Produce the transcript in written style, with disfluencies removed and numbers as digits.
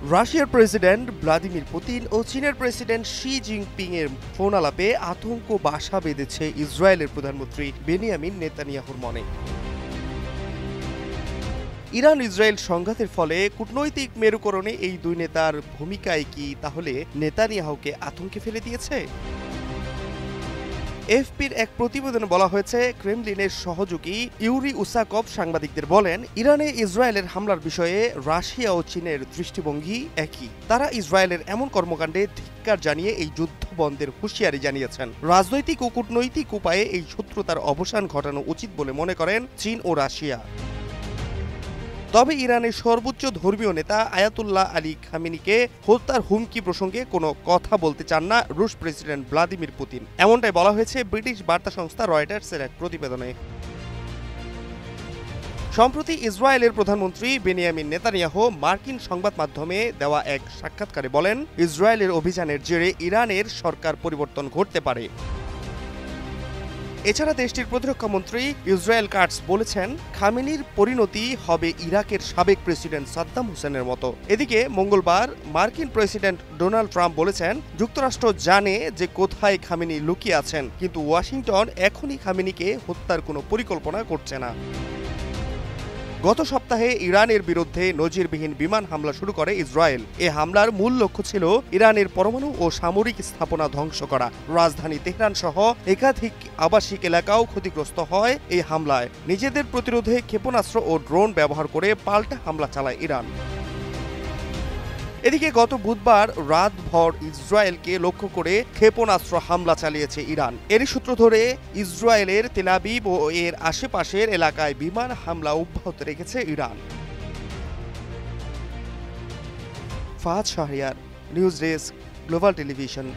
রাশিয়ার president Vladimir Putin ও চীনের president Xi Jinping এর ফোন আলাপে আতঙ্ক বাসা বেঁধেছে ইসরায়েলের প্রধানমন্ত্রী বেনিয়ামিন নেতানিয়াহুর মনে। ইরান ইসরায়েল সংঘাতের ফলে কূটনৈতিক মেরুকরণে এই দুই নেতার ভূমিকায় কি তাহলে নেতানিয়াহুকে আতঙ্কে ফেলে দিয়েছে? এফপির এক প্রতিবেদনে বলা হয়েছে, ক্রেমলিনের সহযোগী ইউরি উসাকভ সাংবাদিকদের বলেন, ইরানে ইসরায়েলের হামলার বিষয়ে রাশিয়া ও চীনের দৃষ্টিভঙ্গি একই। তারা ইসরায়েলের এমন কর্মকাণ্ডে ধিক্কার জানিয়ে এই যুদ্ধ বন্ধের হুঁশিয়ারি জানিয়েছেন। রাজনৈতিক ও কূটনৈতিক উপায়ে এই শত্রুতার অবসান ঘটানো উচিত বলে মনে করেন চীন ও রাশিয়া। তবে ইরানের সর্বোচ্চ ধর্মীয় নেতা আয়াতুল্লাহ আলী খামেনিকে হত্যার হুমকি প্রসঙ্গে কোনো কথা বলতে চান না রুশ প্রেসিডেন্ট ভ্লাদিমির পুতিন। এমনটাই বলা হয়েছে ব্রিটিশ বার্তা সংস্থা রয়টার্সের এক প্রতিবেদনে। সম্প্রতি ইসরায়েলের প্রধানমন্ত্রী বেনিয়ামিন নেতানিয়াহু মার্কিন সংবাদ মাধ্যমে দেওয়া এক সাক্ষাৎকারে বলেন, ইসরায়েলের অভিযানের জেরে ইরানের সরকার পরিবর্তন ঘটতে পারে। এছাড়া দেশটির প্রতিরক্ষা মন্ত্রী ইসরায়েল কাটস বলেছেন, খামেনির পরিণতি হবে ইরাকের সাবেক প্রেসিডেন্ট সাদ্দাম হোসেনের মতো। এদিকে মঙ্গলবার মার্কিন প্রেসিডেন্ট ডোনাল্ড ট্রাম্প বলেছেন, যুক্তরাষ্ট্র জানে যে কোথায় খামেনি লুকিয়ে আছেন, কিন্তু ওয়াশিংটন এখনই খামেনিকে হত্যার কোনো পরিকল্পনা করছে না। গত সপ্তাহে ইরানের বিরুদ্ধে নজিরবিহীন বিমান হামলা শুরু করে ইসরায়েল। এ হামলার মূল লক্ষ্য ছিল ইরানের পরমাণু ও সামরিক স্থাপনা ধ্বংস করা। রাজধানী তেহরান সহ একাধিক আবাসিক এলাকাও ক্ষতিগ্রস্ত হয় এই হামলায়। নিজেদের প্রতিরোধে ক্ষেপণাস্ত্র ও ড্রোন ব্যবহার করে পাল্টা হামলা চালায় ইরান। এদিকে গত বুধবার রাতভর ইসরায়েলকে লক্ষ্য করে ক্ষেপণাস্ত্র হামলা চালিয়েছে ইরান। এরই সূত্র ধরে ইসরায়েলের তেল আবিব ও এর আশেপাশের এলাকায় বিমান হামলা অব্যাহত রেখেছে Iran. Fahad Shahriar, news desk, global television.